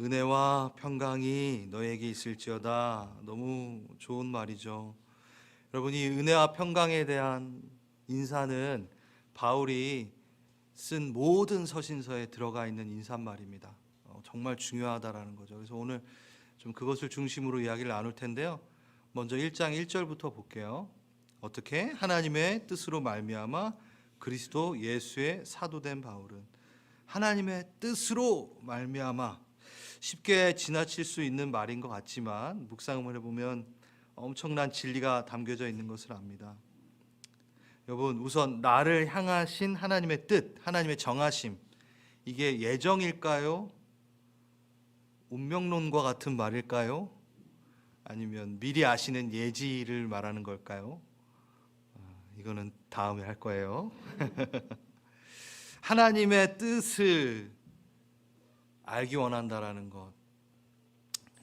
은혜와 평강이 너에게 있을지어다. 너무 좋은 말이죠. 여러분, 이 은혜와 평강에 대한 인사는 바울이 쓴 모든 서신서에 들어가 있는 인사말입니다. 정말 중요하다라는 거죠. 그래서 오늘 좀 그것을 중심으로 이야기를 나눌 텐데요. 먼저 1장 1절부터 볼게요. 어떻게 하나님의 뜻으로 말미암아 그리스도 예수의 사도된 바울은, 하나님의 뜻으로 말미암아, 쉽게 지나칠 수 있는 말인 것 같지만 묵상을 해보면 엄청난 진리가 담겨져 있는 것을 압니다. 여러분, 우선 나를 향하신 하나님의 뜻, 하나님의 정하심, 이게 예정일까요? 운명론과 같은 말일까요? 아니면 미리 아시는 예지를 말하는 걸까요? 이거는 다음에 할 거예요. 하나님의 뜻을 알기 원한다라는 것.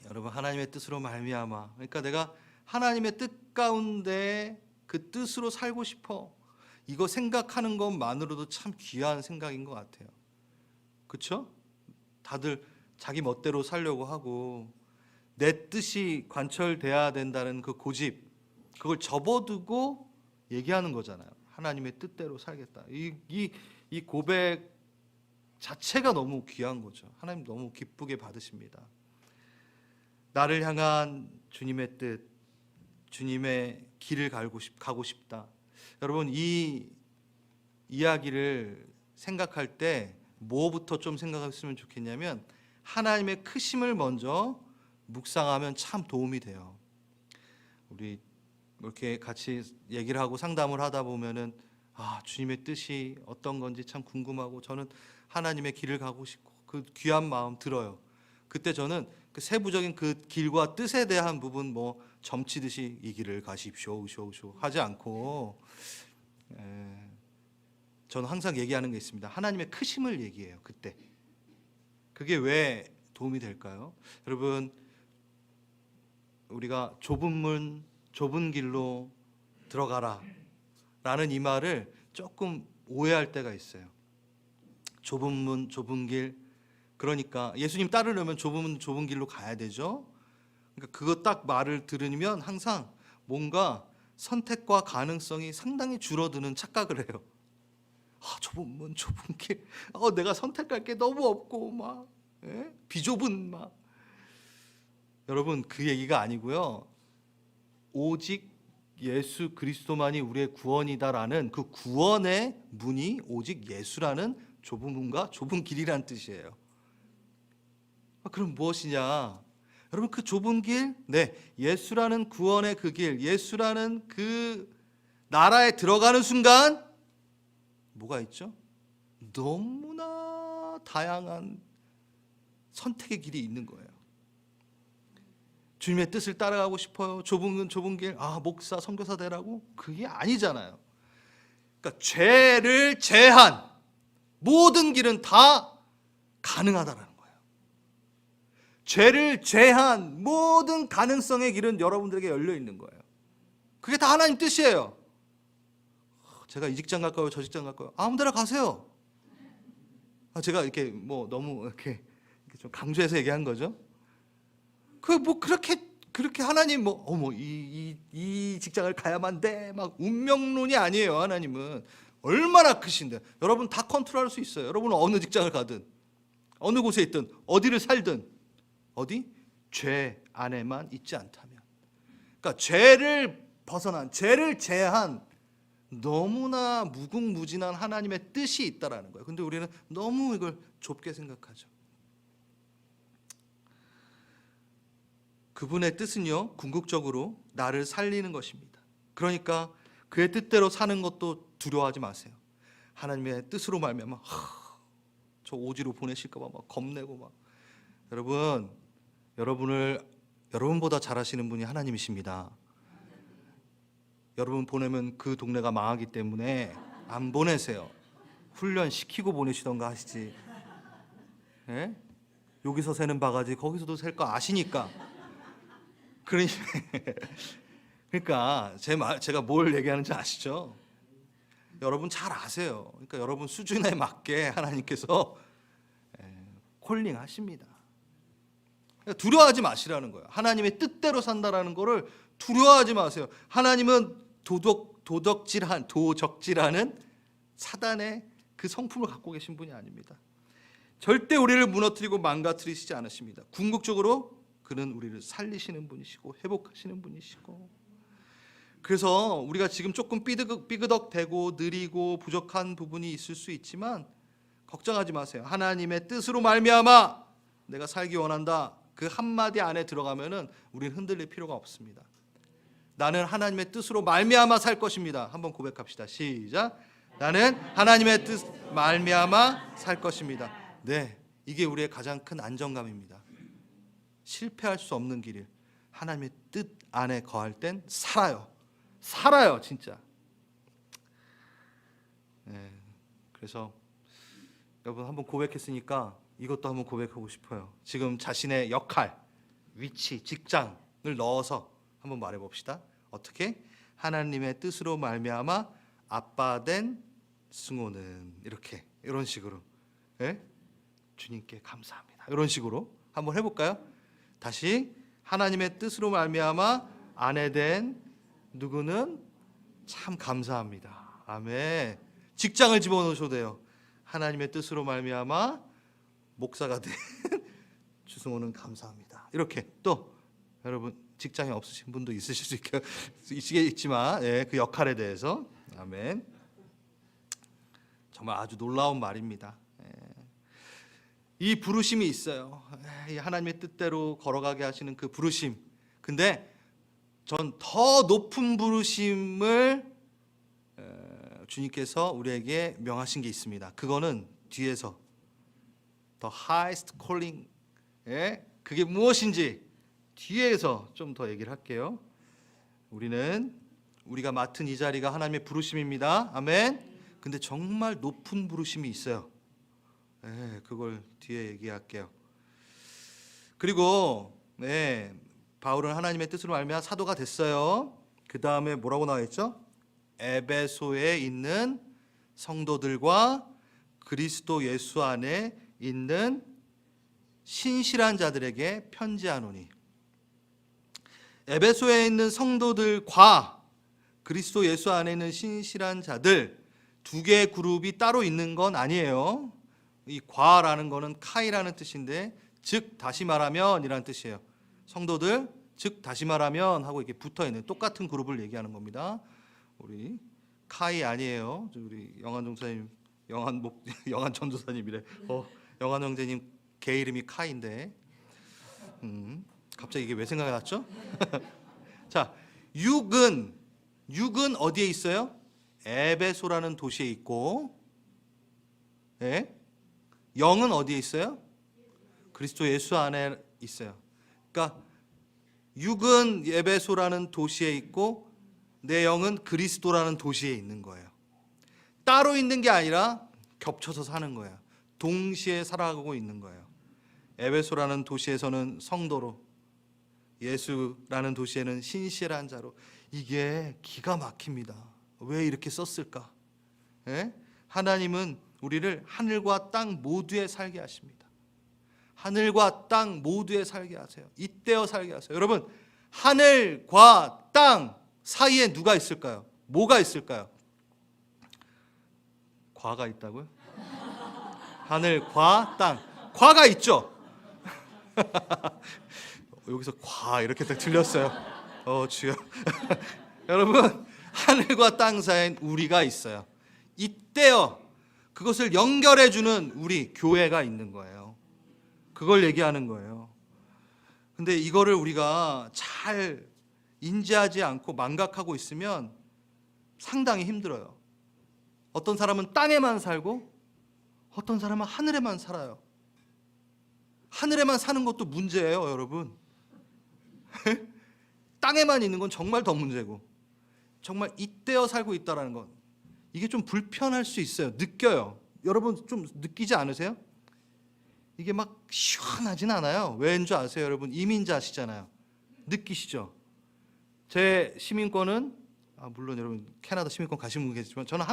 여러분, 하나님의 뜻으로 말미암아, 그러니까 내가 하나님의 뜻 가운데 그 뜻으로 살고 싶어, 이거 생각하는 것만으로도 참 귀한 생각인 것 같아요. 그렇죠? 다들 자기 멋대로 살려고 하고 내 뜻이 관철돼야 된다는 그 고집, 그걸 접어두고 얘기하는 거잖아요. 하나님의 뜻대로 살겠다. 이 고백 자체가 너무 귀한 거죠. 하나님 너무 기쁘게 받으십니다. 나를 향한 주님의 뜻, 주님의 길을 가고 싶다. 여러분, 이 이야기를 생각할 때 뭐부터 좀 생각했으면 좋겠냐면, 하나님의 크심을 먼저 묵상하면 참 도움이 돼요. 우리 이렇게 같이 얘기를 하고 상담을 하다 보면은 주님의 뜻이 어떤 건지 참 궁금하고, 저는 하나님의 길을 가고 싶고, 그 귀한 마음 들어요. 그때 저는 그 세부적인 그 길과 뜻에 대한 부분 뭐 점치듯이 이 길을 가십시오 하지 않고, 저는 항상 얘기하는 게 있습니다. 하나님의 크심을 얘기해요. 그때 그게 왜 도움이 될까요? 여러분, 우리가 좁은 문 좁은 길로 들어가라 라는 이 말을 조금 오해할 때가 있어요. 좁은 문 좁은 길, 그러니까 예수님 따르려면 좁은 문 좁은 길로 가야 되죠. 그러니까 그거 딱 말을 들으면 항상 뭔가 선택과 가능성이 상당히 줄어드는 착각을 해요. 좁은 문 좁은 길, 내가 선택할 게 너무 없고 막 비좁은 막. 여러분, 그 얘기가 아니고요. 오직 예수 그리스도만이 우리의 구원이다라는 그 구원의 문이 오직 예수라는 좁은 문과 좁은 길이란 뜻이에요. 그럼 무엇이냐? 여러분, 그 좁은 길, 예수라는 구원의 그 길, 예수라는 그 나라에 들어가는 순간 뭐가 있죠? 너무나 다양한 선택의 길이 있는 거예요. 주님의 뜻을 따라가고 싶어요. 좁은 길, 목사, 선교사 되라고? 그게 아니잖아요. 그러니까 죄를 제한 모든 길은 다 가능하다라는 거예요. 죄를 제한 모든 가능성의 길은 여러분들에게 열려 있는 거예요. 그게 다 하나님 뜻이에요. 제가 이 직장 갈까요? 저 직장 갈까요? 아무 데나 가세요. 제가 이렇게 뭐 너무 이렇게 좀 강조해서 얘기한 거죠. 그렇게 하나님 이 직장을 가야만 돼 막 운명론이 아니에요. 하나님은 얼마나 크신데 여러분 다 컨트롤할 수 있어요. 여러분은 어느 직장을 가든 어느 곳에 있든 어디를 살든 죄 안에만 있지 않다면, 그러니까 죄를 벗어난, 죄를 제한 너무나 무궁무진한 하나님의 뜻이 있다라는 거예요. 근데 우리는 너무 이걸 좁게 생각하죠. 그분의 뜻은요, 궁극적으로 나를 살리는 것입니다. 그러니까 그의 뜻대로 사는 것도 두려워하지 마세요. 하나님의 뜻으로 말미암아 저 오지로 보내실까 봐 막 겁내고 막. 여러분보다 잘하시는 분이 하나님이십니다. 여러분 보내면 그 동네가 망하기 때문에 안 보내세요. 훈련시키고 보내시던가 하시지. 여기서 새는 바가지 거기서도 셀 거 아시니까. 그러니까 제가 뭘 얘기하는지 아시죠? 여러분 잘 아세요. 그러니까 여러분 수준에 맞게 하나님께서 콜링 하십니다. 두려워하지 마시라는 거예요. 하나님의 뜻대로 산다라는 거를 두려워하지 마세요. 하나님은 도적질하는 사단의 그 성품을 갖고 계신 분이 아닙니다. 절대 우리를 무너뜨리고 망가뜨리시지 않으십니다. 궁극적으로 그는 우리를 살리시는 분이시고 회복하시는 분이시고, 그래서 우리가 지금 조금 삐그덕대고 느리고 부족한 부분이 있을 수 있지만 걱정하지 마세요. 하나님의 뜻으로 말미암아 내가 살기 원한다, 그 한마디 안에 들어가면은 우리는 흔들릴 필요가 없습니다. 나는 하나님의 뜻으로 말미암아 살 것입니다. 한번 고백합시다. 시작. 나는 하나님의 뜻 말미암아 살 것입니다. 네, 이게 우리의 가장 큰 안정감입니다. 실패할 수 없는 길을 하나님의 뜻 안에 거할 땐 살아요 진짜. 네, 그래서 여러분 한번 고백했으니까 이것도 한번 고백하고 싶어요. 지금 자신의 역할, 위치, 직장을 넣어서 한번 말해봅시다. 어떻게? 하나님의 뜻으로 말미암아 아빠 된 승호는 이렇게, 이런 식으로, 예? 주님께 감사합니다, 이런 식으로 한번 해볼까요? 다시. 하나님의 뜻으로 말미암아 아내 된 누구는 참 감사합니다. 아멘. 직장을 집어넣으셔도 돼요. 하나님의 뜻으로 말미암아 목사가 된 주승호는 감사합니다. 이렇게. 또 여러분 직장이 없으신 분도 있으시겠지만, 예, 그 역할에 대해서. 아멘. 정말 아주 놀라운 말입니다. 예. 이 부르심이 있어요. 예, 하나님의 뜻대로 걸어가게 하시는 그 부르심. 근데 전 더 높은 부르심을 주님께서 우리에게 명하신 게 있습니다. 그거는 뒤에서 The highest calling, 예? 그게 무엇인지 뒤에서 좀 더 얘기를 할게요. 우리가 맡은 이 자리가 하나님의 부르심입니다. 아멘. 근데 정말 높은 부르심이 있어요. 예, 그걸 뒤에 얘기할게요. 그리고 네, 바울은 하나님의 뜻으로 말미암아 사도가 됐어요. 그 다음에 뭐라고 나와 있죠? 에베소에 있는 성도들과 그리스도 예수 안에 있는 신실한 자들에게 편지하노니. 에베소에 있는 성도들과 그리스도 예수 안에 있는 신실한 자들, 두 개의 그룹이 따로 있는 건 아니에요. 이 과라는 거는 카이라는 뜻인데, 즉 다시 말하면 이라는 뜻이에요. 성도들, 즉 다시 말하면 하고 이렇게 붙어 있는 똑같은 그룹을 얘기하는 겁니다. 우리 카이 아니에요. 우리 영한 전도사님, 영한 전도사님이래. 영한 형제님 개 이름이 카이인데, 갑자기 이게 왜 생각이 났죠? 자, 육은 어디에 있어요? 에베소라는 도시에 있고, 예? 영은 어디에 있어요? 그리스도 예수 안에 있어요. 그러니까 육은 에베소라는 도시에 있고 내 영은 그리스도라는 도시에 있는 거예요. 따로 있는 게 아니라 겹쳐서 사는 거예요. 동시에 살아가고 있는 거예요. 에베소라는 도시에서는 성도로, 예수라는 도시에는 신실한 자로. 이게 기가 막힙니다. 왜 이렇게 썼을까? 예? 하나님은 우리를 하늘과 땅 모두에 살게 하십니다. 하늘과 땅 모두에 살게 하세요. 잇대어 살게 하세요. 여러분, 하늘과 땅 사이에 누가 있을까요? 뭐가 있을까요? 과가 있다고요? 하늘과 땅, 과가 있죠. 여기서 과 이렇게 딱 들렸어요. 주여. 여러분, 하늘과 땅 사이엔 우리가 있어요. 잇대어 그것을 연결해주는 우리 교회가 있는 거예요. 그걸 얘기하는 거예요. 근데 이거를 우리가 잘 인지하지 않고 망각하고 있으면 상당히 힘들어요. 어떤 사람은 땅에만 살고 어떤 사람은 하늘에만 살아요. 하늘에만 사는 것도 문제예요, 여러분. 땅에만 있는 건 정말 더 문제고, 정말 잇대어 살고 있다는 건 이게 좀 불편할 수 있어요. 느껴요. 여러분 좀 느끼지 않으세요? 이게 막 시원하진 않아요. 왜인 줄 아세요? 여러분 이민자시잖아요. 느끼시죠? 제 시민권은 물론 여러분 캐나다 시민권 가신 분 계시지만 저는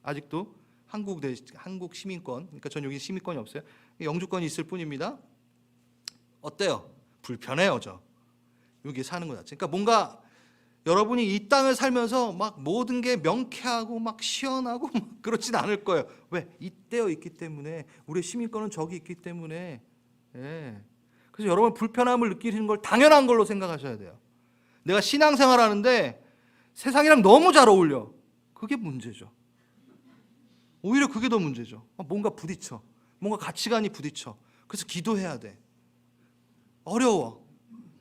아직도 한국 시민권, 그러니까 전 여기 시민권이 없어요. 영주권이 있을 뿐입니다. 어때요? 불편해요. 여기 사는 거 자체. 그러니까 뭔가 여러분이 이 땅을 살면서 막 모든 게 명쾌하고 막 시원하고 막 그렇진 않을 거예요. 왜? 이때어 있기 때문에, 우리의 시민권은 저기 있기 때문에. 예. 그래서 여러분 불편함을 느끼시는 걸 당연한 걸로 생각하셔야 돼요. 내가 신앙생활 하는데 세상이랑 너무 잘 어울려. 그게 문제죠. 오히려 그게 더 문제죠. 뭔가 부딪혀. 뭔가 가치관이 부딪혀. 그래서 기도해야 돼. 어려워.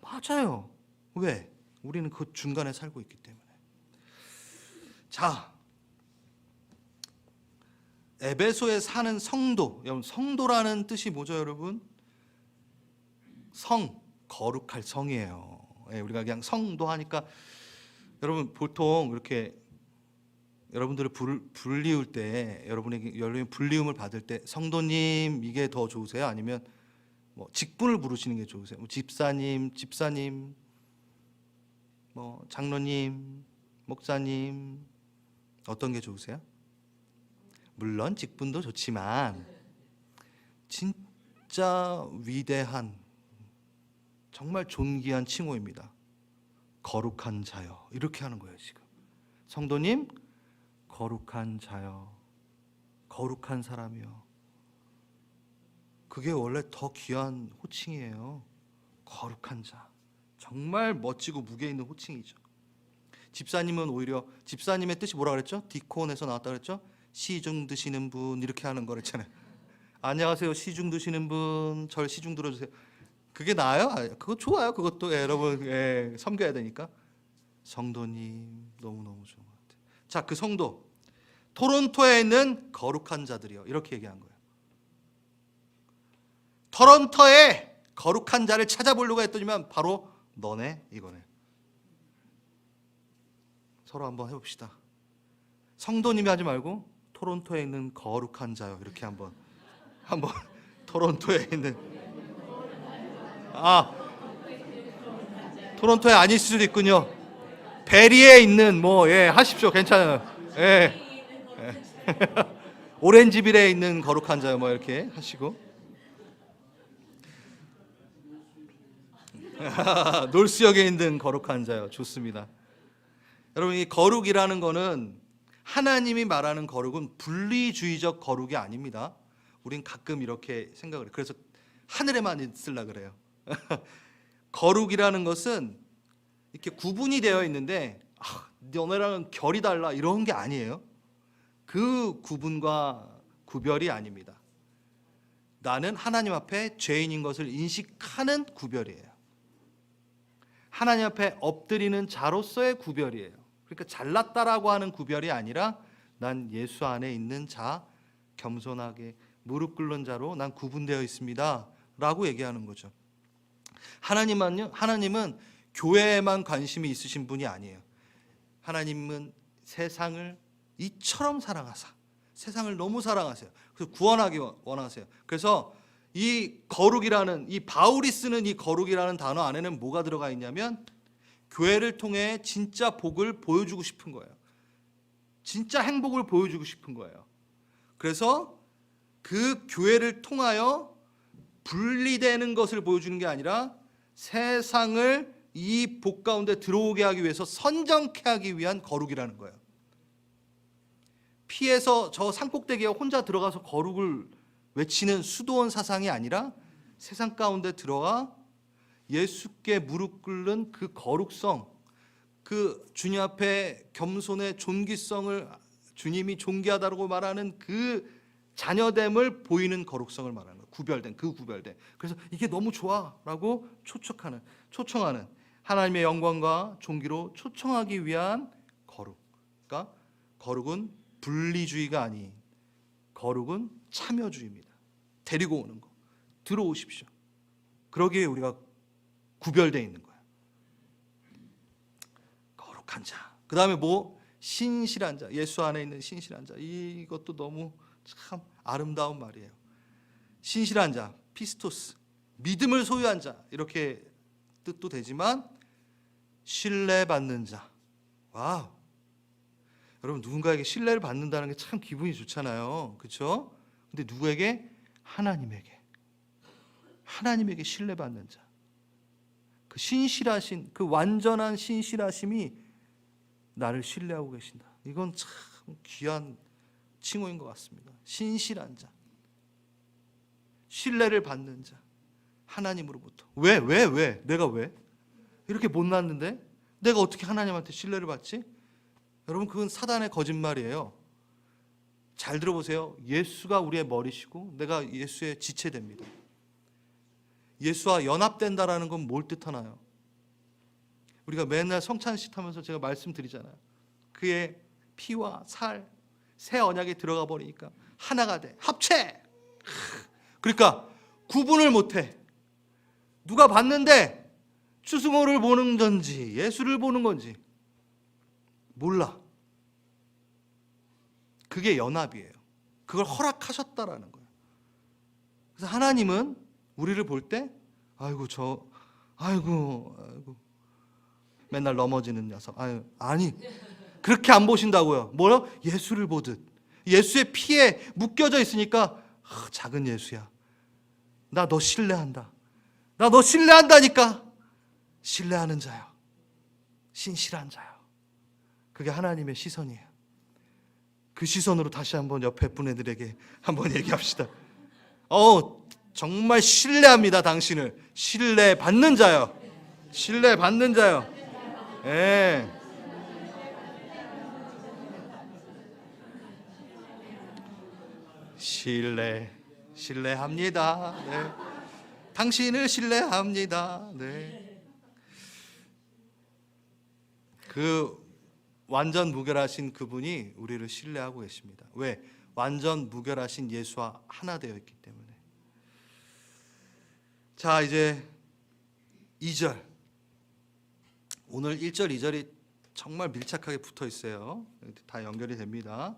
맞아요. 왜? 우리는 그 중간에 살고 있기 때문에. 자, 에베소에 사는 성도. 여러분, 성도라는 뜻이 뭐죠, 여러분? 성, 거룩할 성이에요. 우리가 그냥 성도 하니까 여러분 보통 이렇게 여러분들을 불리울 때, 여러분이 불리움을 받을 때 성도님 이게 더 좋으세요? 아니면 뭐 직분을 부르시는 게 좋으세요? 뭐 집사님, 뭐 장로님, 목사님, 어떤 게 좋으세요? 물론 직분도 좋지만 진짜 위대한, 정말 존귀한 칭호입니다. 거룩한 자여. 이렇게 하는 거예요. 지금 성도님 거룩한 자여, 거룩한 사람이요. 그게 원래 더 귀한 호칭이에요. 거룩한 자. 정말 멋지고 무게 있는 호칭이죠. 집사님은 오히려, 집사님의 뜻이 뭐라 그랬죠? 디콘에서 나왔다 그랬죠? 시중 드시는 분, 이렇게 하는 거랬잖아요. 안녕하세요, 시중 드시는 분, 절 시중 들어주세요. 그게 나아요? 그거 좋아요. 그것도 여러분 섬겨야 되니까. 성도님 너무너무 좋은 것 같아요. 자, 그 성도, 토론토에 있는 거룩한 자들이요, 이렇게 얘기한 거예요. 토론토에 거룩한 자를 찾아보려고 했더니만 바로 너네, 이거네. 서로 한번 해봅시다. 성도님이 하지 말고 토론토에 있는 거룩한 자요, 이렇게 한번 토론토에 있는, 토론토에 아닐 수도 있군요. 베리에 있는 하십시오. 괜찮아요. 오렌지빌에 있는 거룩한 자요, 이렇게 하시고. 놀스역에 있는 거룩한 자요. 좋습니다. 여러분, 이 거룩이라는 거는, 하나님이 말하는 거룩은 분리주의적 거룩이 아닙니다. 우린 가끔 이렇게 생각을 해요. 그래서 하늘에만 있으려고 그래요. 거룩이라는 것은 이렇게 구분이 되어 있는데 너네랑은 결이 달라, 이런 게 아니에요. 그 구분과 구별이 아닙니다. 나는 하나님 앞에 죄인인 것을 인식하는 구별이에요. 하나님 앞에 엎드리는 자로서의 구별이에요. 그러니까 잘났다라고 하는 구별이 아니라 난 예수 안에 있는 자, 겸손하게 무릎 꿇는 자로 난 구분되어 있습니다 라고 얘기하는 거죠. 하나님은 교회에만 관심이 있으신 분이 아니에요. 하나님은 세상을 이처럼 사랑하사, 세상을 너무 사랑하세요. 그래서 구원하기 원하세요. 그래서 이 거룩이라는, 이 바울이 쓰는 이 거룩이라는 단어 안에는 뭐가 들어가 있냐면, 교회를 통해 진짜 복을 보여주고 싶은 거예요. 진짜 행복을 보여주고 싶은 거예요. 그래서 그 교회를 통하여 분리되는 것을 보여주는 게 아니라 세상을 이 복 가운데 들어오게 하기 위해서 선정케 하기 위한 거룩이라는 거예요. 피해서 저 산꼭대기에 혼자 들어가서 거룩을 외치는 수도원 사상이 아니라 세상 가운데 들어가 예수께 무릎 꿇는 그 거룩성, 그 주님 앞에 겸손의 존귀성을, 주님이 존귀하다고 말하는 그 자녀됨을 보이는 거룩성을 말하는 거예요. 구별된. 그래서 이게 너무 좋아라고 초청하는 하나님의 영광과 존귀로 초청하기 위한 거룩. 그러니까 거룩은 분리주의가 아닌, 거룩은 참여주의입니다. 데리고 오는 거. 들어오십시오. 그러기에 우리가 구별되어 있는 거예요. 거룩한 자. 그 다음에 신실한 자. 예수 안에 있는 신실한 자. 이것도 너무 참 아름다운 말이에요. 신실한 자, 피스토스, 믿음을 소유한 자, 이렇게 뜻도 되지만 신뢰받는 자. 와우. 여러분, 누군가에게 신뢰를 받는다는 게 참 기분이 좋잖아요. 그렇죠? 근데 누구에게? 하나님에게 신뢰받는 자. 그 신실하신, 그 완전한 신실하심이 나를 신뢰하고 계신다. 이건 참 귀한 칭호인 것 같습니다. 신실한 자, 신뢰를 받는 자, 하나님으로부터. 왜? 내가 왜? 이렇게 못났는데 내가 어떻게 하나님한테 신뢰를 받지? 여러분, 그건 사단의 거짓말이에요. 잘 들어보세요. 예수가 우리의 머리시고 내가 예수의 지체됩니다. 예수와 연합된다라는 건 뭘 뜻하나요? 우리가 맨날 성찬식 하면서 제가 말씀드리잖아요. 그의 피와 살, 새 언약에 들어가 버리니까 하나가 돼. 합체! 그러니까 구분을 못해. 누가 봤는데 추수모를 보는 건지 예수를 보는 건지 몰라. 그게 연합이에요. 그걸 허락하셨다라는 거예요. 그래서 하나님은 우리를 볼 때 아이고 맨날 넘어지는 녀석. 아니 그렇게 안 보신다고요. 뭐요? 예수를 보듯. 예수의 피에 묶여져 있으니까 작은 예수야. 나 너 신뢰한다. 나 너 신뢰한다니까. 신뢰하는 자요. 신실한 자요. 그게 하나님의 시선이에요. 그 시선으로 다시 한번 옆에 분들에게 한번 얘기합시다. 정말 신뢰합니다. 당신을 신뢰받는 자요. 신뢰받는 자요. 예. 신뢰합니다. 네. 당신을 신뢰합니다. 네. 그 완전 무결하신 그분이 우리를 신뢰하고 계십니다. 왜? 완전 무결하신 예수와 하나 되어 있기 때문에. 자, 이제 2절. 오늘 1절, 2절이 정말 밀착하게 붙어 있어요. 다 연결이 됩니다.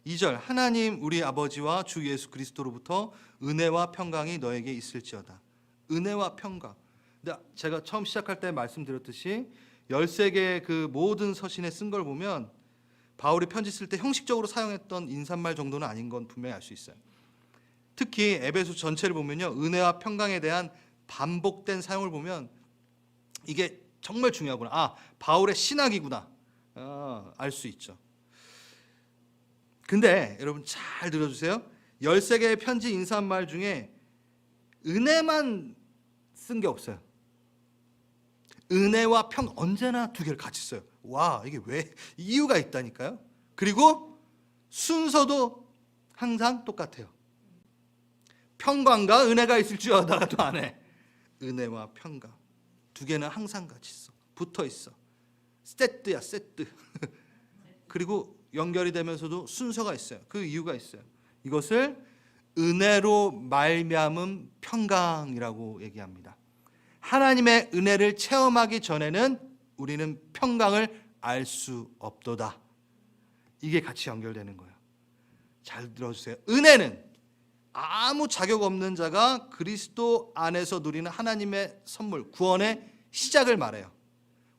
2절. 하나님 우리 아버지와 주 예수 그리스도로부터 은혜와 평강이 너에게 있을지어다. 은혜와 평강. 근데 제가 처음 시작할 때 말씀드렸듯이 13개의 그 모든 서신에 쓴 걸 보면 바울이 편지 쓸 때 형식적으로 사용했던 인사말 정도는 아닌 건 분명히 알 수 있어요. 특히 에베소 전체를 보면요, 은혜와 평강에 대한 반복된 사용을 보면 이게 정말 중요하구나. 바울의 신학이구나. 알 수 있죠. 근데 여러분 잘 들어주세요. 13개의 편지 인사말 중에 은혜만 쓴 게 없어요. 은혜와 평 언제나 두 개를 같이 써요. 와, 이게 왜? 이유가 있다니까요. 그리고 순서도 항상 똑같아요. 평강과 은혜가 있을지어다가도 안 해. 은혜와 평강 두 개는 항상 같이 있어. 붙어 있어. 세트야, 세트. 그리고 연결이 되면서도 순서가 있어요. 그 이유가 있어요. 이것을 은혜로 말미암은 평강이라고 얘기합니다. 하나님의 은혜를 체험하기 전에는 우리는 평강을 알 수 없도다. 이게 같이 연결되는 거예요. 잘 들어주세요. 은혜는 아무 자격 없는 자가 그리스도 안에서 누리는 하나님의 선물, 구원의 시작을 말해요.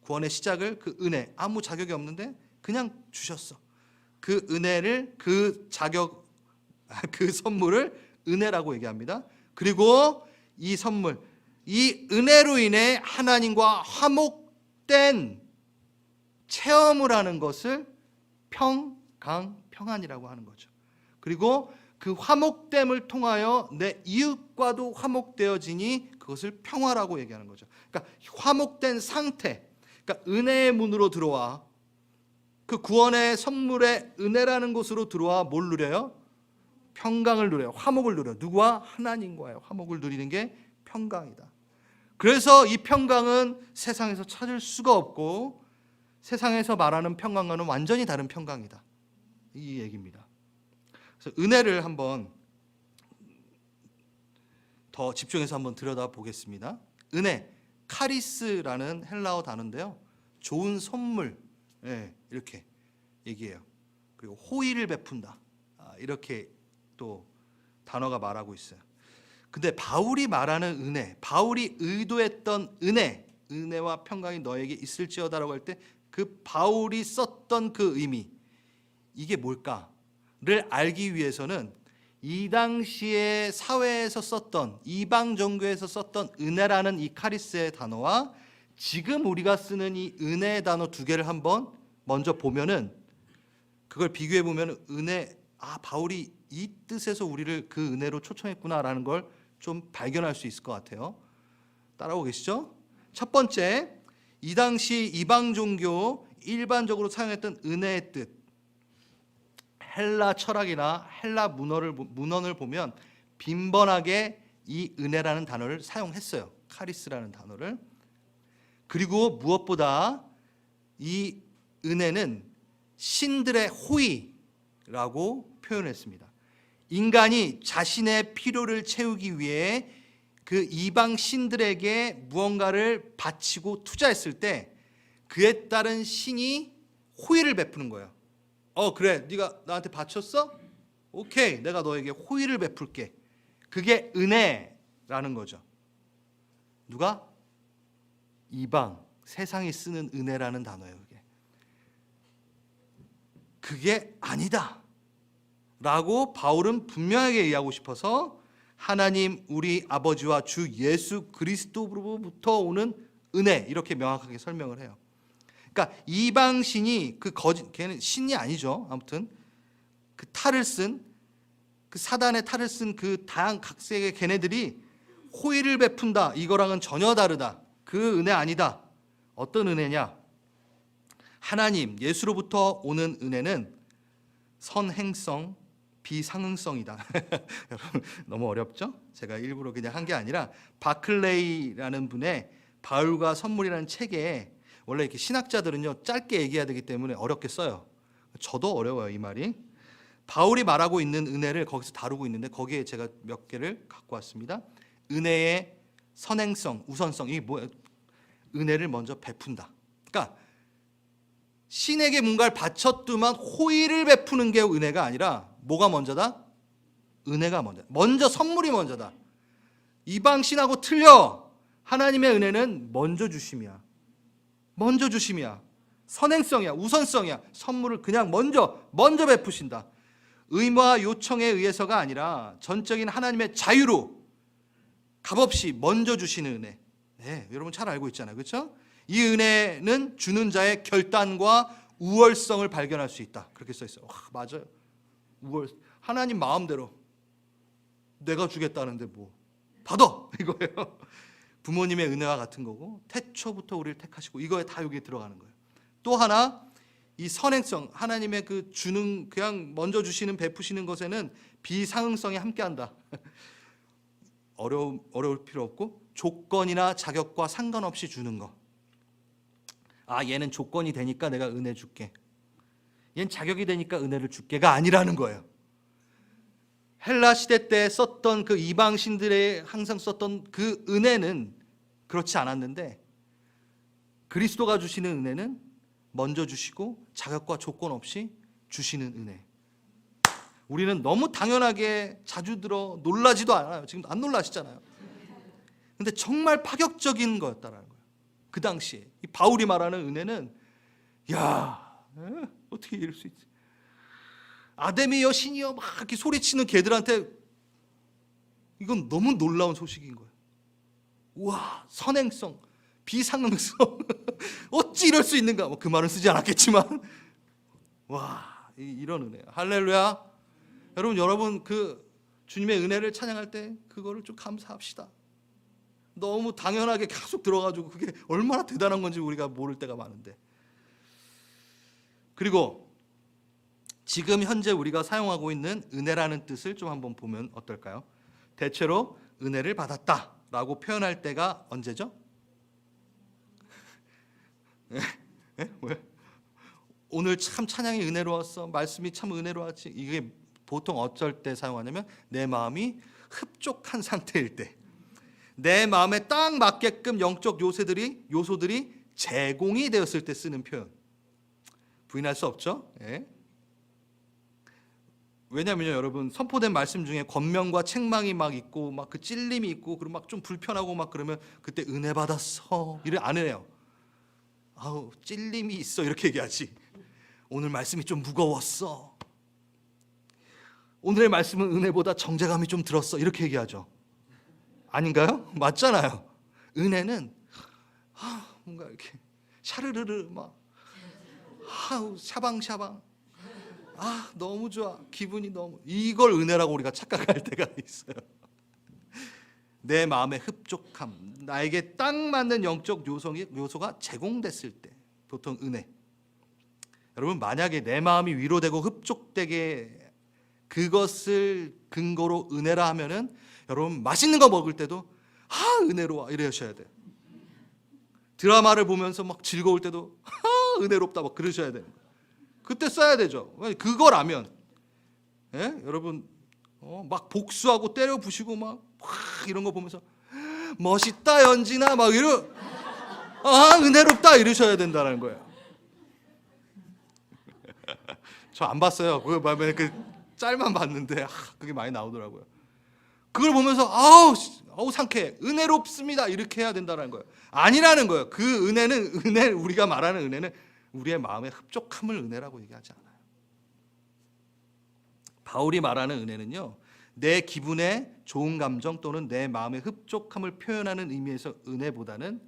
구원의 시작을, 그 은혜, 아무 자격이 없는데 그냥 주셨어. 그 은혜를, 그 자격, 그 선물을 은혜라고 얘기합니다. 그리고 이 선물, 이 은혜로 인해 하나님과 화목된 체험을 하는 것을 평안이라고 하는 거죠. 그리고 그 화목됨을 통하여 내 이웃과도 화목되어지니 그것을 평화라고 얘기하는 거죠. 그러니까 화목된 상태, 그러니까 은혜의 문으로 들어와, 그 구원의 선물의 은혜라는 곳으로 들어와 뭘 누려요? 평강을 누려요. 화목을 누려요. 누구와? 하나님과의 화목을 누리는 게 평강이다. 그래서 이 평강은 세상에서 찾을 수가 없고 세상에서 말하는 평강과는 완전히 다른 평강이다. 이 얘기입니다. 그래서 은혜를 한번 더 집중해서 한번 들여다보겠습니다. 은혜, 카리스라는 헬라어 단어인데요. 좋은 선물, 이렇게 얘기해요. 그리고 호의를 베푼다. 이렇게 또 단어가 말하고 있어요. 근데 바울이 말하는 은혜, 바울이 의도했던 은혜와 평강이 너에게 있을지어다라고 할 때 그 바울이 썼던 그 의미, 이게 뭘까를 알기 위해서는 이 당시에 사회에서 썼던, 이방 종교에서 썼던 은혜라는 이 카리스의 단어와 지금 우리가 쓰는 이 은혜의 단어 두 개를 한번 먼저 보면은 그걸 비교해 보면 은혜, 바울이 이 뜻에서 우리를 그 은혜로 초청했구나라는 걸 좀 발견할 수 있을 것 같아요. 따라오고 계시죠? 첫 번째, 이 당시 이방 종교 일반적으로 사용했던 은혜의 뜻, 헬라 철학이나 헬라 문헌을 보면 빈번하게 이 은혜라는 단어를 사용했어요. 카리스라는 단어를. 그리고 무엇보다 이 은혜는 신들의 호의라고 표현했습니다. 인간이 자신의 필요를 채우기 위해 그 이방 신들에게 무언가를 바치고 투자했을 때 그에 따른 신이 호의를 베푸는 거예요. 그래, 네가 나한테 바쳤어? 오케이, 내가 너에게 호의를 베풀게. 그게 은혜라는 거죠. 누가? 이방, 세상이 쓰는 은혜라는 단어예요. 그게 아니다 라고 바울은 분명하게 얘기하고 싶어서 하나님 우리 아버지와 주 예수 그리스도로부터 오는 은혜, 이렇게 명확하게 설명을 해요. 그러니까 이방신이 걔는 신이 아니죠. 아무튼 그 탈을 쓴, 그 사단의 탈을 쓴 그 다양각색의 걔네들이 호의를 베푼다, 이거랑은 전혀 다르다. 그 은혜 아니다. 어떤 은혜냐? 하나님 예수로부터 오는 은혜는 선행성, 비상응성이다. 여러분 너무 어렵죠? 제가 일부러 그냥 한 게 아니라 바클레이라는 분의 바울과 선물이라는 책에 원래 이렇게 신학자들은요 짧게 얘기해야 되기 때문에 어렵게 써요. 저도 어려워요, 이 말이. 바울이 말하고 있는 은혜를 거기서 다루고 있는데 거기에 제가 몇 개를 갖고 왔습니다. 은혜의 선행성, 우선성, 이게 뭐예요? 은혜를 먼저 베푼다. 그러니까 신에게 뭔가를 바쳤더만 호의를 베푸는 게 은혜가 아니라 뭐가 먼저다? 은혜가 먼저. 먼저 선물이 먼저다. 이방 신하고 틀려. 하나님의 은혜는 먼저 주심이야. 먼저 주심이야. 선행성이야. 우선성이야. 선물을 그냥 먼저 베푸신다. 의무와 요청에 의해서가 아니라 전적인 하나님의 자유로 값없이 먼저 주시는 은혜. 네, 여러분 잘 알고 있잖아요. 그렇죠? 이 은혜는 주는 자의 결단과 우월성을 발견할 수 있다. 그렇게 써 있어요. 맞아요. 하나님 마음대로 내가 주겠다는데 뭐 받아 이거예요. 부모님의 은혜와 같은 거고 태초부터 우리를 택하시고 이거에 다 여기 들어가는 거예요. 또 하나 이 선행성, 하나님의 그 주는 그냥 먼저 주시는 베푸시는 것에는 비상응성이 함께한다. 어려울 필요 없고 조건이나 자격과 상관없이 주는 거. 얘는 조건이 되니까 내가 은혜 줄게. 얘는 자격이 되니까 은혜를 줄게가 아니라는 거예요. 헬라 시대 때 썼던 그 이방 신들의 항상 썼던 그 은혜는 그렇지 않았는데 그리스도가 주시는 은혜는 먼저 주시고 자격과 조건 없이 주시는 은혜. 우리는 너무 당연하게 자주 들어 놀라지도 않아요. 지금 안 놀라시잖아요. 근데 정말 파격적인 거였다라는 거예요. 그 당시에 이 바울이 말하는 은혜는 어떻게 이럴 수 있지? 아담이여 신이여 막 이렇게 소리치는 걔들한테 이건 너무 놀라운 소식인 거예요. 우와, 선행성, 비상응성 어찌 이럴 수 있는가? 그 말은 쓰지 않았겠지만 이런 은혜. 할렐루야. 여러분 그 주님의 은혜를 찬양할 때 그거를 좀 감사합시다. 너무 당연하게 계속 들어가지고 그게 얼마나 대단한 건지 우리가 모를 때가 많은데. 그리고 지금 현재 우리가 사용하고 있는 은혜라는 뜻을 좀 한번 보면 어떨까요? 대체로 은혜를 받았다라고 표현할 때가 언제죠? 왜? 오늘 참 찬양이 은혜로웠어. 말씀이 참 은혜로웠지. 이게 보통 어쩔 때 사용하냐면 내 마음이 흡족한 상태일 때, 내 마음에 딱 맞게끔 영적 요소들이 제공이 되었을 때 쓰는 표현. 부인할 수 없죠. 왜냐하면요, 여러분 선포된 말씀 중에 권면과 책망이 막 있고 막 그 찔림이 있고 그리고 막 좀 불편하고 막 그러면 그때 은혜 받았어 이래 안 해요. 찔림이 있어 이렇게 얘기하지. 오늘 말씀이 좀 무거웠어. 오늘의 말씀은 은혜보다 정죄감이 좀 들었어 이렇게 얘기하죠. 아닌가요? 맞잖아요. 은혜는 뭔가 이렇게 샤르르르 막 샤방샤방 너무 좋아. 기분이 너무, 이걸 은혜라고 우리가 착각할 때가 있어요. 내 마음의 흡족함, 나에게 딱 맞는 영적 요소가 제공됐을 때 보통 은혜. 여러분, 만약에 내 마음이 위로되고 흡족되게 그것을 근거로 은혜라 하면은 여러분 맛있는 거 먹을 때도 은혜로워 이러셔야 돼요. 드라마를 보면서 막 즐거울 때도 은혜롭다 막 그러셔야 돼요. 그때 써야 되죠. 그거라면 여러분 막 복수하고 때려 부시고 막 이런 거 보면서 멋있다 연진아 막 은혜롭다 이러셔야 된다는 거예요. 저 안 봤어요. 그 짤만 봤는데 그게 많이 나오더라고요. 그걸 보면서 아우 상쾌해, 은혜롭습니다 이렇게 해야 된다는 거예요. 아니라는 거예요. 그 은혜는 우리가 말하는 은혜는 우리의 마음의 흡족함을 은혜라고 얘기하지 않아요. 바울이 말하는 은혜는요, 내 기분의 좋은 감정 또는 내 마음의 흡족함을 표현하는 의미에서 은혜보다는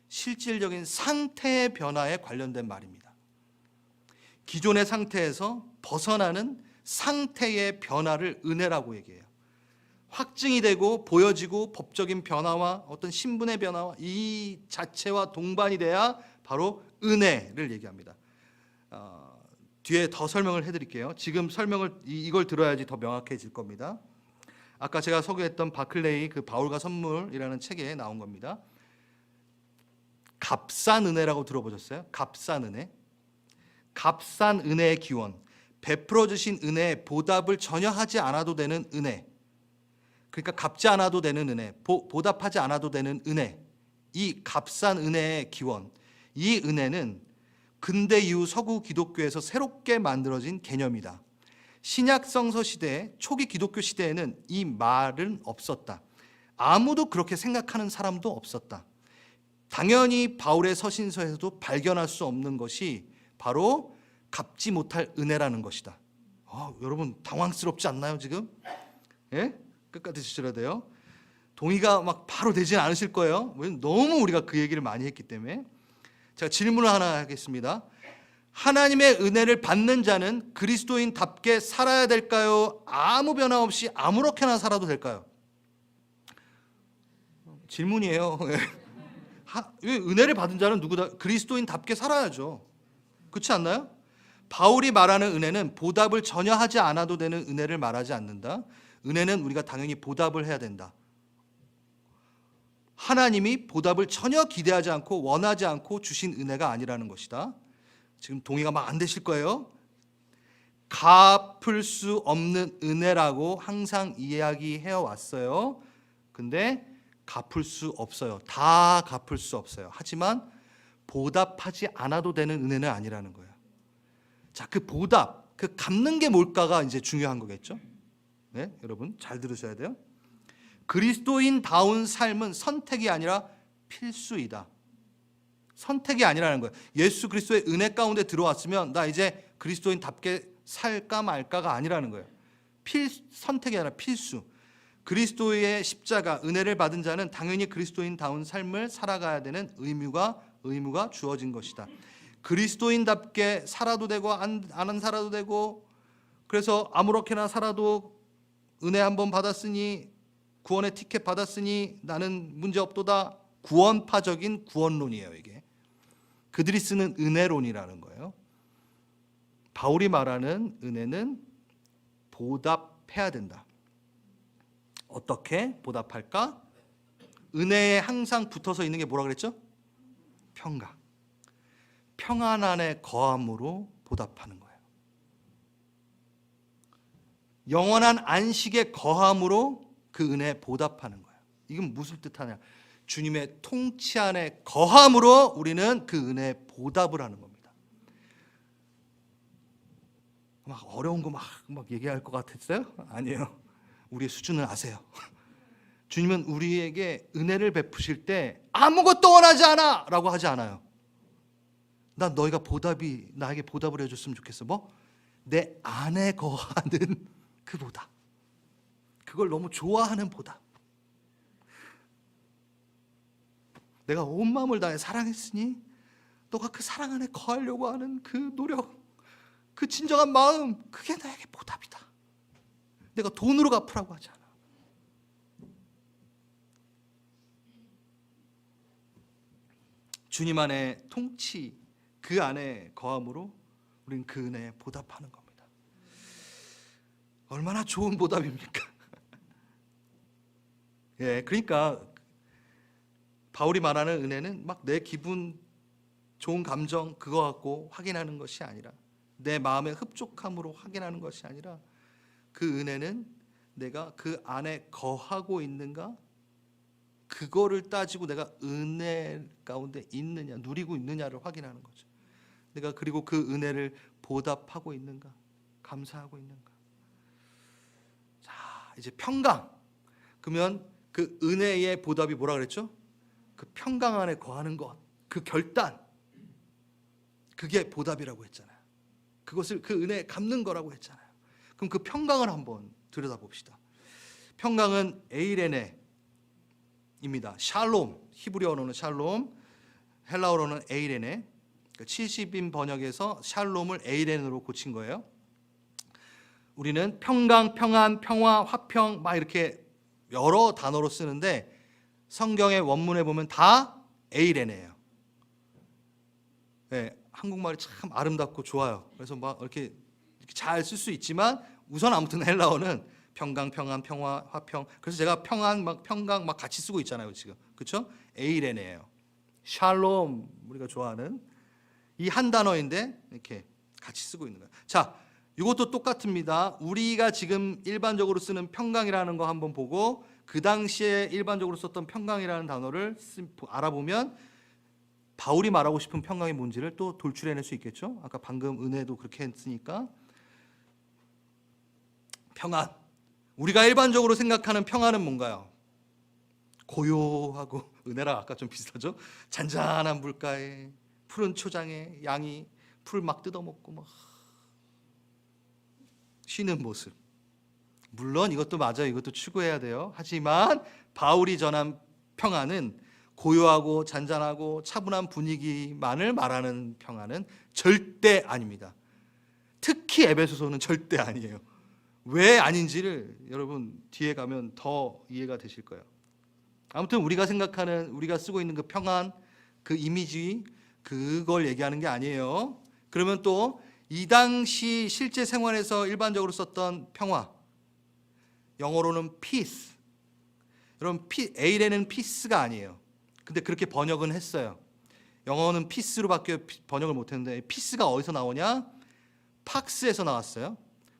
실질적인 상태의 변화에 관련된 말입니다. 기존의 상태에서 벗어나는 상태의 변화를 은혜라고 얘기해요. 확증이 되고 보여지고 법적인 변화와 어떤 신분의 변화와 이 자체와 동반이 돼야 바로 은혜를 얘기합니다. 뒤에 더 설명을 해드릴게요. 지금 이걸 들어야지 더 명확해질 겁니다. 아까 제가 소개했던 바클레이 그 바울과 선물이라는 책에 나온 겁니다. 값싼 은혜라고 들어보셨어요? 값싼 은혜. 값싼 은혜의 기원, 베풀어 주신 은혜에 보답을 전혀 하지 않아도 되는 은혜. 그러니까 갚지 않아도 되는 은혜, 보답하지 않아도 되는 은혜. 이 값싼 은혜의 기원, 이 은혜는 근대 이후 서구 기독교에서 새롭게 만들어진 개념이다. 신약 성서 시대, 초기 기독교 시대에는 이 말은 없었다. 아무도 그렇게 생각하는 사람도 없었다. 당연히 바울의 서신서에서도 발견할 수 없는 것이 바로 갚지 못할 은혜라는 것이다. 여러분 당황스럽지 않나요 지금? 끝까지 드셔야 돼요. 동의가 막 바로 되진 않으실 거예요. 너무 우리가 그 얘기를 많이 했기 때문에. 제가 질문을 하나 하겠습니다. 하나님의 은혜를 받는 자는 그리스도인답게 살아야 될까요? 아무 변화 없이 아무렇게나 살아도 될까요? 질문이에요. 은혜를 받은 자는 누구다? 그리스도인답게 살아야죠. 그렇지 않나요? 바울이 말하는 은혜는 보답을 전혀 하지 않아도 되는 은혜를 말하지 않는다. 은혜는 우리가 당연히 보답을 해야 된다. 하나님이 보답을 전혀 기대하지 않고 원하지 않고 주신 은혜가 아니라는 것이다. 지금 동의가 막 안 되실 거예요. 갚을 수 없는 은혜라고 항상 이야기해 왔어요. 근데 갚을 수 없어요. 다 갚을 수 없어요. 하지만 보답하지 않아도 되는 은혜는 아니라는 거예요. 자, 그 보답, 그 갚는 게 뭘까가 이제 중요한 거겠죠. 네, 여러분 잘 들으셔야 돼요. 그리스도인다운 삶은 선택이 아니라 필수이다. 선택이 아니라는 거예요. 예수 그리스도의 은혜 가운데 들어왔으면 나 이제 그리스도인답게 살까 말까가 아니라는 거예요. 선택이 아니라 필수. 그리스도의 십자가, 은혜를 받은 자는 당연히 그리스도인다운 삶을 살아가야 되는 의무가 주어진 것이다. 그리스도인답게 살아도 되고 안 살아도 되고, 그래서 아무렇게나 살아도 은혜 한번 받았으니, 구원의 티켓 받았으니 나는 문제없도다. 구원파적인 구원론이에요. 이게 그들이 쓰는 은혜론이라는 거예요. 바울이 말하는 은혜는 보답해야 된다. 어떻게 보답할까? 은혜에 항상 붙어서 있는 게 뭐라 그랬죠? 평강. 평안 안에 거함으로 보답하는 거예요. 영원한 안식에 거함으로 그 은혜에 보답하는 거예요. 이건 무슨 뜻하냐? 주님의 통치 안에 거함으로 우리는 그 은혜에 보답을 하는 겁니다. 막 어려운 거 막 얘기할 것 같았어요? 아니에요. 우리의 수준을 아세요. 주님은 우리에게 은혜를 베푸실 때 아무것도 원하지 않아 라고 하지 않아요. 난 너희가 나에게 보답을 해줬으면 좋겠어. 내 안에 거하는 그 보답. 그걸 너무 좋아하는 보답. 내가 온 마음을 다해 사랑했으니 너가 그 사랑 안에 거하려고 하는 그 노력, 그 진정한 마음, 그게 나에게 보답이다. 내가 돈으로 갚으라고 하지 않아. 주님 안에 통치, 그 안에 거함으로 우리는 그 은혜에 보답하는 겁니다. 얼마나 좋은 보답입니까? 예, 그러니까 바울이 말하는 은혜는 막 내 기분, 좋은 감정 그거 갖고 확인하는 것이 아니라, 내 마음의 흡족함으로 확인하는 것이 아니라, 그 은혜는 내가 그 안에 거하고 있는가, 그거를 따지고 내가 은혜 가운데 있느냐, 누리고 있느냐를 확인하는 거죠. 내가 그리고 그 은혜를 보답하고 있는가, 감사하고 있는가. 자, 이제 평강. 그러면 그 은혜의 보답이 뭐라 그랬죠? 그 평강 안에 거하는 것, 그 결단, 그게 보답이라고 했잖아요. 그것을 그 은혜에 갚는 거라고 했잖아요. 그럼 그 평강을 한번 들여다봅시다. 평강은 에이레네입니다. 샬롬, 히브리어로는 샬롬, 헬라어로는 에이레네. 70인 번역에서 샬롬을 에이레네로 고친 거예요. 우리는 평강, 평안, 평화, 화평 막 이렇게 여러 단어로 쓰는데 성경의 원문에 보면 다 에이레네예요. 네, 한국말이 참 아름답고 좋아요. 그래서 막 이렇게 잘 쓸 수 있지만 우선 아무튼 헬라어는 평강, 평안, 평화, 화평. 그래서 제가 평안, 막 평강 막 같이 쓰고 있잖아요, 지금. 그렇죠? 에이레네예요. 샬롬, 우리가 좋아하는 이 한 단어인데 이렇게 같이 쓰고 있는 거예요. 자, 이것도 똑같습니다. 우리가 지금 일반적으로 쓰는 평강이라는 거 한번 보고 그 당시에 일반적으로 썼던 평강이라는 단어를 알아보면 바울이 말하고 싶은 평강이 뭔지를 또 돌출해낼 수 있겠죠. 아까 방금 은혜도 그렇게 했으니까. 평안, 우리가 일반적으로 생각하는 평안은 뭔가요? 고요하고, 은혜랑 아까 좀 비슷하죠? 잔잔한 물가에 푸른 초장에 양이 풀 막 뜯어먹고 막 쉬는 모습. 물론 이것도 맞아요. 이것도 추구해야 돼요. 하지만 바울이 전한 평안은 고요하고 잔잔하고 차분한 분위기만을 말하는 평안은 절대 아닙니다. 특히 에베소서는 절대 아니에요. 왜 아닌지를 여러분 뒤에 가면 더 이해가 되실 거예요. 아무튼 우리가 생각하는, 우리가 쓰고 있는 그 평안, 그 이미지, 그걸 얘기하는 게 아니에요. 그러면 또 이 당시 실제 생활에서 일반적으로 썼던 평화, 영어로는 peace. 여러분, A에는 peace가 아니에요. 근데 그렇게 번역은 했어요. 영어는 peace로밖에 번역을 못했는데 peace가 어디서 나오냐? 팍스에서 나왔어요.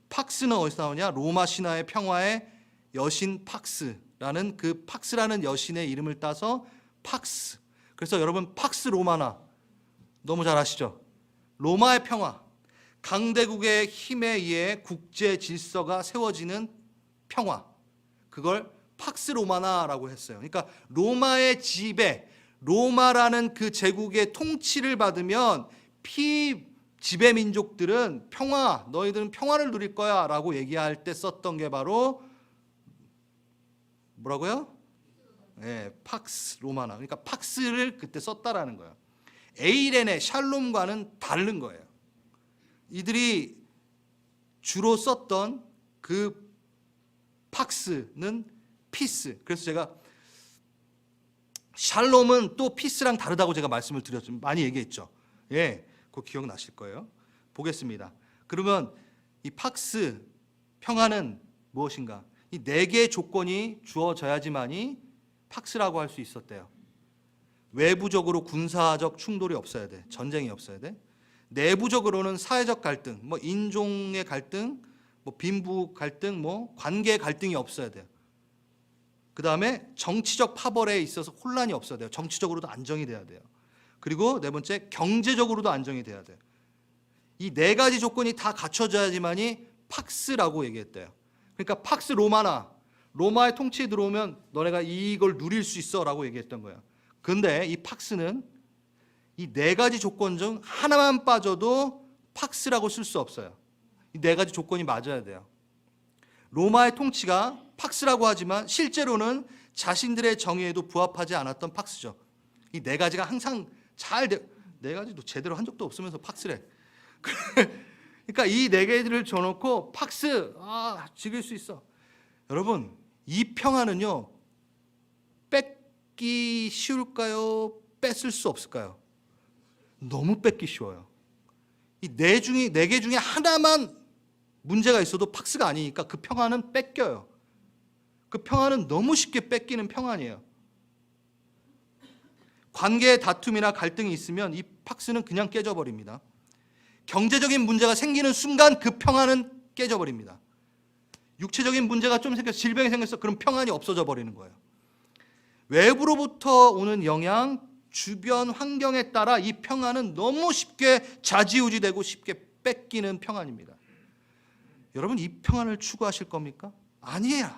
팍스는 어디서 나오냐? 로마 신화의 평화의 여신 팍스라는, 그 팍스라는 여신의 이름을 따서 팍스. 그래서 여러분 팍스 로마나 너무 잘 아시죠? 로마의 평화, 강대국의 힘에 의해 국제 질서가 세워지는 평화, 그걸 팍스 로마나라고 했어요. 그러니까 로마의 지배, 로마라는 그 제국의 통치를 받으면 지배 민족들은 평화, 너희들은 평화를 누릴 거야 라고 얘기할 때 썼던 게 바로 뭐라고요? 네, 팍스 로마나. 그러니까 팍스를 그때 썼다라는 거예요. 에이레네, 샬롬과는 다른 거예요. 이들이 주로 썼던 그 팍스는 피스. 그래서 제가 샬롬은 또 피스랑 다르다고 제가 말씀을 드렸죠. 많이 얘기했죠. 예, 그거 기억나실 거예요. 보겠습니다. 그러면 이 팍스, 평화는 무엇인가? 이 네 개의 조건이 주어져야지만이 팍스라고 할 수 있었대요. 외부적으로 군사적 충돌이 없어야 돼. 전쟁이 없어야 돼. 내부적으로는 사회적 갈등, 뭐 인종의 갈등, 뭐 빈부 갈등, 뭐 관계 갈등이 없어야 돼요. 그 다음에 정치적 파벌에 있어서 혼란이 없어야 돼요. 정치적으로도 안정이 돼야 돼요. 그리고 네 번째, 경제적으로도 안정이 돼야 돼요. 이 네 가지 조건이 다 갖춰져야지만이 팍스라고 얘기했대요. 그러니까 팍스 로마나, 로마의 통치에 들어오면 너네가 이걸 누릴 수 있어 라고 얘기했던 거예요. 근데 이 팍스는 이 네 가지 조건 중 하나만 빠져도 팍스라고 쓸 수 없어요. 이 네 가지 조건이 맞아야 돼요. 로마의 통치가 팍스라고 하지만 실제로는 자신들의 정의에도 부합하지 않았던 팍스죠. 이 네 가지가 항상 네 가지도 제대로 한 적도 없으면서 팍스래. 그러니까 이 네 개를 줘놓고 팍스, 즐길 수 있어. 여러분, 이 평안은요, 뺏기 쉬울까요? 뺏을 수 없을까요? 너무 뺏기 쉬워요. 이 네 개 중에 하나만 문제가 있어도 팍스가 아니니까 그 평안은 뺏겨요. 그 평안은 너무 쉽게 뺏기는 평안이에요. 관계의 다툼이나 갈등이 있으면 이 팍스는 그냥 깨져버립니다. 경제적인 문제가 생기는 순간 그 평안은 깨져버립니다. 육체적인 문제가 좀 생겨서 질병이 생겼어. 그럼 평안이 없어져 버리는 거예요. 외부로부터 오는 영향, 주변 환경에 따라 이 평안은 너무 쉽게 좌지우지되고 쉽게 뺏기는 평안입니다. 여러분, 이 평안을 추구하실 겁니까? 아니에요.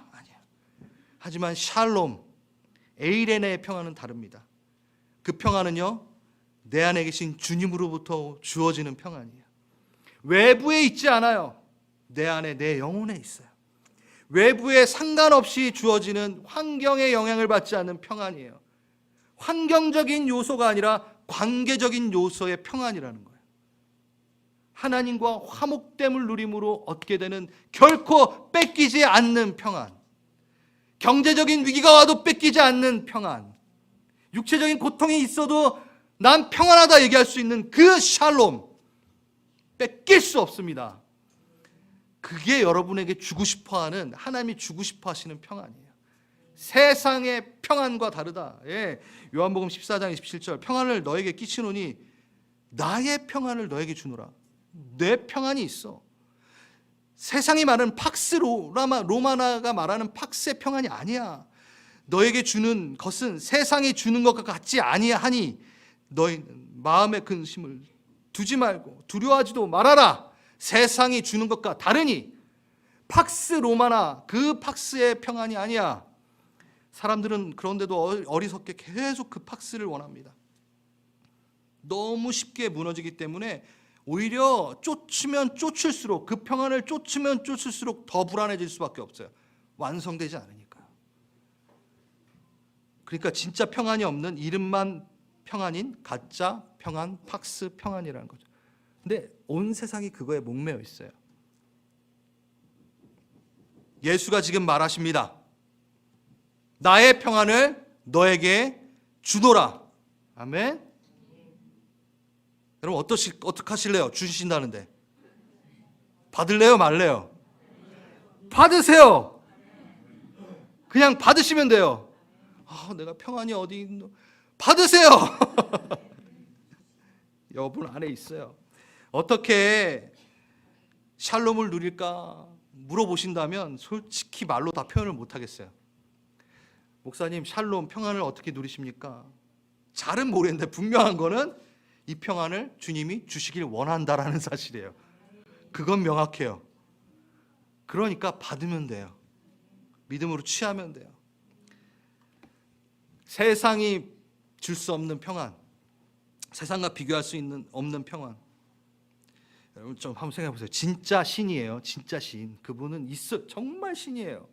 하지만 샬롬, 에이레네의 평안은 다릅니다. 그 평안은요, 내 안에 계신 주님으로부터 주어지는 평안이에요. 외부에 있지 않아요. 내 안에, 내 영혼에 있어요. 외부에 상관없이 주어지는 환경의 영향을 받지 않는 평안이에요. 환경적인 요소가 아니라 관계적인 요소의 평안이라는 거예요. 하나님과 화목됨을 누림으로 얻게 되는 결코 뺏기지 않는 평안. 경제적인 위기가 와도 뺏기지 않는 평안. 육체적인 고통이 있어도 난 평안하다 얘기할 수 있는 그 샬롬. 뺏길 수 없습니다. 그게 여러분에게 주고 싶어하는, 하나님이 주고 싶어 하시는 평안이에요. 세상의 평안과 다르다. 요한복음 14장 27절, 평안을 너에게 끼치노니 나의 평안을 너에게 주노라. 내 평안이 있어. 세상이 말하는 팍스 로마나가 말하는 팍스의 평안이 아니야. 너에게 주는 것은 세상이 주는 것과 같지 아니하니 너희는 마음의 근심을 두지 말고 두려워하지도 말아라. 세상이 주는 것과 다르니. 팍스 로마나, 그 팍스의 평안이 아니야. 사람들은 그런데도 어리석게 계속 그 팍스를 원합니다. 너무 쉽게 무너지기 때문에 오히려 쫓으면 쫓을수록, 그 평안을 쫓으면 쫓을수록 더 불안해질 수밖에 없어요. 완성되지 않으니까요. 그러니까 진짜 평안이 없는, 이름만 평안인 가짜 평안, 팍스 평안이라는 거죠. 근데 온 세상이 그거에 목매어 있어요. 예수가 지금 말하십니다. 나의 평안을 너에게 주노라. 아멘. 여러분, 어떻게 하실래요? 주신다는데 받을래요, 말래요? 받으세요. 그냥 받으시면 돼요. 내가 평안이 어디 있노? 받으세요. 여러분 안에 있어요. 어떻게 샬롬을 누릴까 물어보신다면 솔직히 말로 다 표현을 못 하겠어요. 목사님, 샬롬, 평안을 어떻게 누리십니까? 잘은 모르겠는데 분명한 거는 이 평안을 주님이 주시길 원한다라는 사실이에요. 그건 명확해요. 그러니까 받으면 돼요. 믿음으로 취하면 돼요. 세상이 줄 수 없는 평안, 세상과 비교할 수 없는 평안. 여러분 좀 한번 생각해 보세요. 진짜 신이에요. 진짜 신. 그분은 정말 신이에요.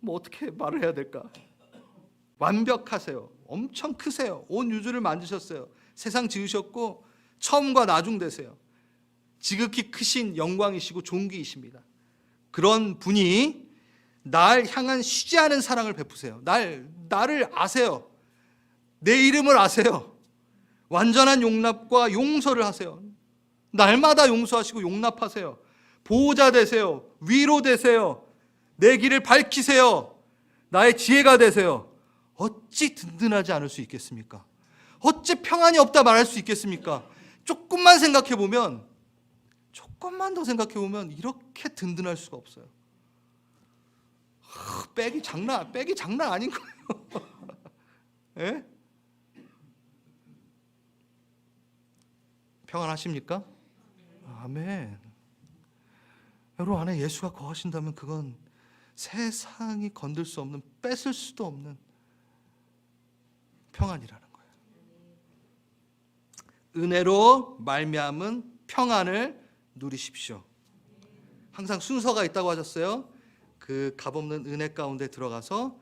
뭐 어떻게 말을 해야 될까? 완벽하세요. 엄청 크세요. 온 우주를 만드셨어요. 세상 지으셨고 처음과 나중 되세요. 지극히 크신 영광이시고 존귀이십니다. 그런 분이 날 향한 쉬지 않은 사랑을 베푸세요. 나를 아세요. 내 이름을 아세요. 완전한 용납과 용서를 하세요. 날마다 용서하시고 용납하세요. 보호자 되세요. 위로 되세요. 내 길을 밝히세요. 나의 지혜가 되세요. 어찌 든든하지 않을 수 있겠습니까? 어찌 평안이 없다 말할 수 있겠습니까? 조금만 더 생각해 보면 이렇게 든든할 수가 없어요. 백이 장난 아닌 거예요. 예? 평안하십니까? 아멘. 여러분 안에 예수가 거하신다면 그건 세상이 건들 수 없는, 뺏을 수도 없는 평안이라는 거예요. 은혜로 말미암은 평안을 누리십시오. 항상 순서가 있다고 하셨어요. 그 값없는 은혜 가운데 들어가서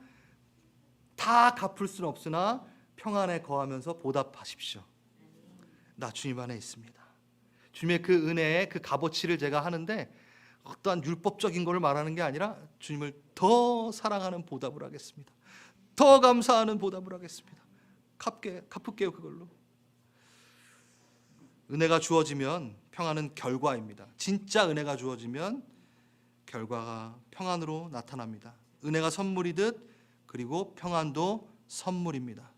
다 갚을 수는 없으나 평안에 거하면서 보답하십시오. 나 주님 안에 있습니다. 주님의 그 은혜의 그 값어치를 제가 하는데 어떠한 율법적인 것을 말하는 게 아니라 주님을 더 사랑하는 보답을 하겠습니다. 더 감사하는 보답을 하겠습니다. 갚을게요 그걸로. 은혜가 주어지면 평안은 결과입니다. 진짜 은혜가 주어지면 결과가 평안으로 나타납니다. 은혜가 선물이듯 그리고 평안도 선물입니다.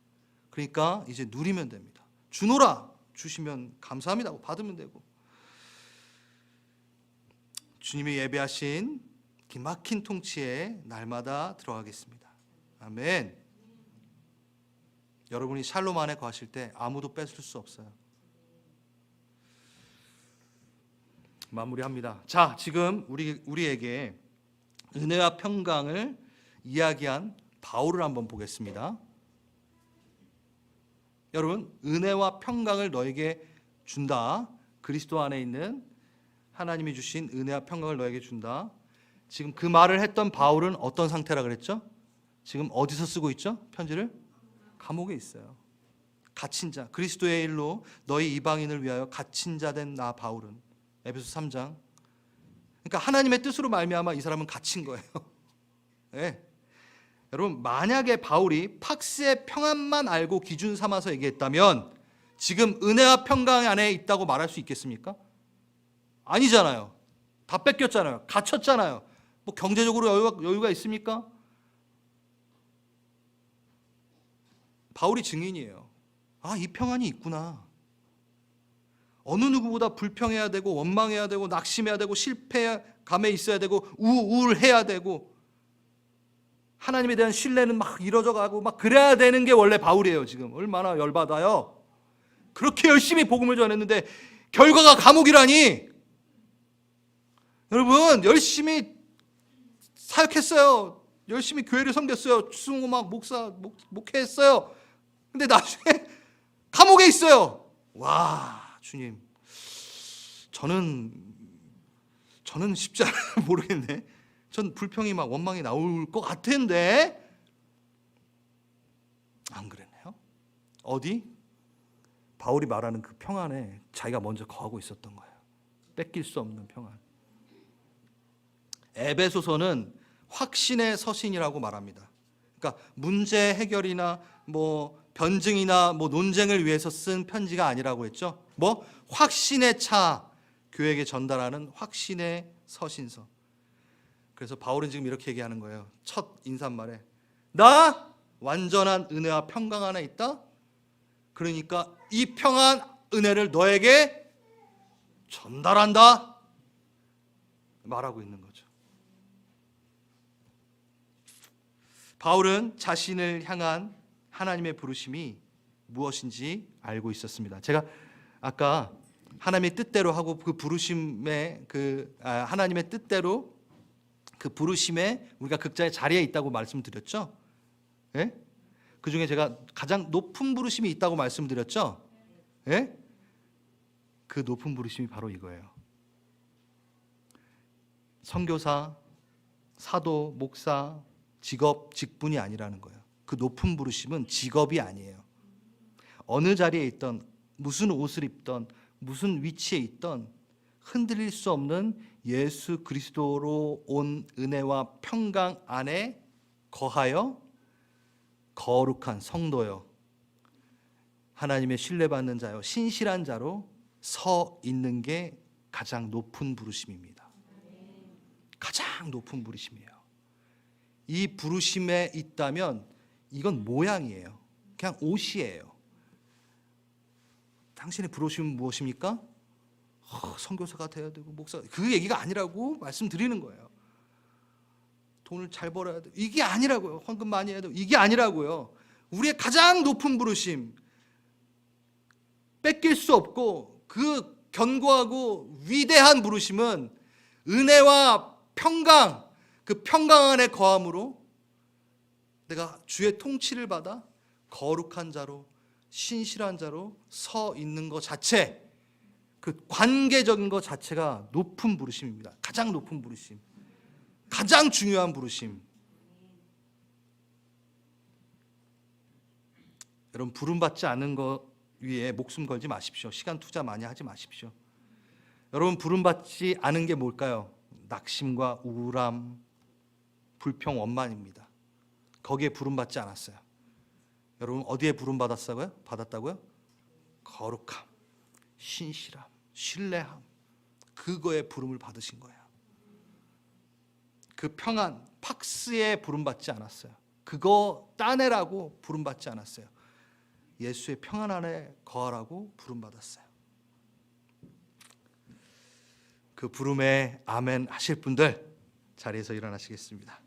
그러니까 이제 누리면 됩니다. 주노라 주시면 감사합니다 하고 받으면 되고, 주님이 예배하신 기막힌 통치에 날마다 들어가겠습니다. 아멘. 여러분이 샬롬 안에 거하실 때 아무도 뺏을 수 없어요. 마무리합니다. 자, 지금 우리에게 은혜와 평강을 이야기한 바울을 한번 보겠습니다. 여러분, 은혜와 평강을 너에게 준다. 그리스도 안에 있는 하나님이 주신 은혜와 평강을 너에게 준다. 지금 그 말을 했던 바울은 어떤 상태라 그랬죠? 지금 어디서 쓰고 있죠? 편지를? 감옥에 있어요. 갇힌 자, 그리스도의 일로 너희 이방인을 위하여 갇힌 자 된 나 바울은, 에베소 3장. 그러니까 하나님의 뜻으로 말미암아 이 사람은 갇힌 거예요. 네. 여러분, 만약에 바울이 팍스의 평안만 알고 기준 삼아서 얘기했다면 지금 은혜와 평강 안에 있다고 말할 수 있겠습니까? 아니잖아요. 다 뺏겼잖아요. 갇혔잖아요. 뭐 경제적으로 여유가 있습니까? 바울이 증인이에요. 아, 이 평안이 있구나. 어느 누구보다 불평해야 되고 원망해야 되고 낙심해야 되고 실패감에 있어야 되고 우울해야 되고 하나님에 대한 신뢰는 막 이뤄져 가고 막 그래야 되는 게 원래 바울이에요. 지금 얼마나 열받아요. 그렇게 열심히 복음을 전했는데 결과가 감옥이라니. 여러분, 열심히 사역했어요. 열심히 교회를 섬겼어요. 추승호 막 목회했어요. 근데 나중에 감옥에 있어요. 와, 주님, 저는 쉽지 않아요. 모르겠네. 전 불평이 막 원망이 나올 것 같은데 안 그랬네요. 어디? 바울이 말하는 그 평안에 자기가 먼저 거하고 있었던 거예요. 뺏길 수 없는 평안. 에베소서는 확신의 서신이라고 말합니다. 그러니까 문제 해결이나 뭐 변증이나 뭐 논쟁을 위해서 쓴 편지가 아니라고 했죠. 뭐 확신의 차 교회에게 전달하는 확신의 서신서. 그래서 바울은 지금 이렇게 얘기하는 거예요. 첫 인사말에 나 완전한 은혜와 평강 안에 있다. 그러니까 이 평안 은혜를 너에게 전달한다 말하고 있는 거죠. 바울은 자신을 향한 하나님의 부르심이 무엇인지 알고 있었습니다. 제가 아까 하나님의 뜻대로 하고 그 부르심의 하나님의 뜻대로 그 부르심에 우리가 극자의 자리에 있다고 말씀드렸죠. 예? 그 중에 제가 가장 높은 부르심이 있다고 말씀드렸죠. 예? 그 높은 부르심이 바로 이거예요. 선교사, 사도, 목사, 직업, 직분이 아니라는 거예요. 그 높은 부르심은 직업이 아니에요. 어느 자리에 있던, 무슨 옷을 입던, 무슨 위치에 있던 흔들릴 수 없는 예수 그리스도로 온 은혜와 평강 안에 거하여 거룩한 성도여, 하나님의 신뢰받는 자여, 신실한 자로 서 있는 게 가장 높은 부르심입니다. 가장 높은 부르심이에요. 이 부르심에 있다면 이건 모양이에요. 그냥 옷이에요. 당신의 부르심은 무엇입니까? 선교사가 돼야 되고 목사, 그 얘기가 아니라고 말씀드리는 거예요. 돈을 잘 벌어야 돼, 이게 아니라고요. 헌금 많이 해야 돼, 이게 아니라고요. 우리의 가장 높은 부르심, 뺏길 수 없고 그 견고하고 위대한 부르심은 은혜와 평강, 그 평강 안에 거함으로 내가 주의 통치를 받아 거룩한 자로, 신실한 자로 서 있는 것 자체, 그 관계적인 것 자체가 높은 부르심입니다. 가장 높은 부르심, 가장 중요한 부르심. 여러분 부름받지 않은 것 위에 목숨 걸지 마십시오. 시간 투자 많이 하지 마십시오. 여러분 부름받지 않은 게 뭘까요? 낙심과 우울함, 불평, 원만입니다. 거기에 부름받지 않았어요. 여러분 어디에 부름받았다고요? 거룩함, 신실함, 신뢰함, 그거에 부름을 받으신 거예요. 그 평안, 팍스에 부름받지 않았어요. 그거 따내라고 부름받지 않았어요. 예수의 평안 안에 거하라고 부름받았어요. 그 부름에 아멘 하실 분들 자리에서 일어나시겠습니다.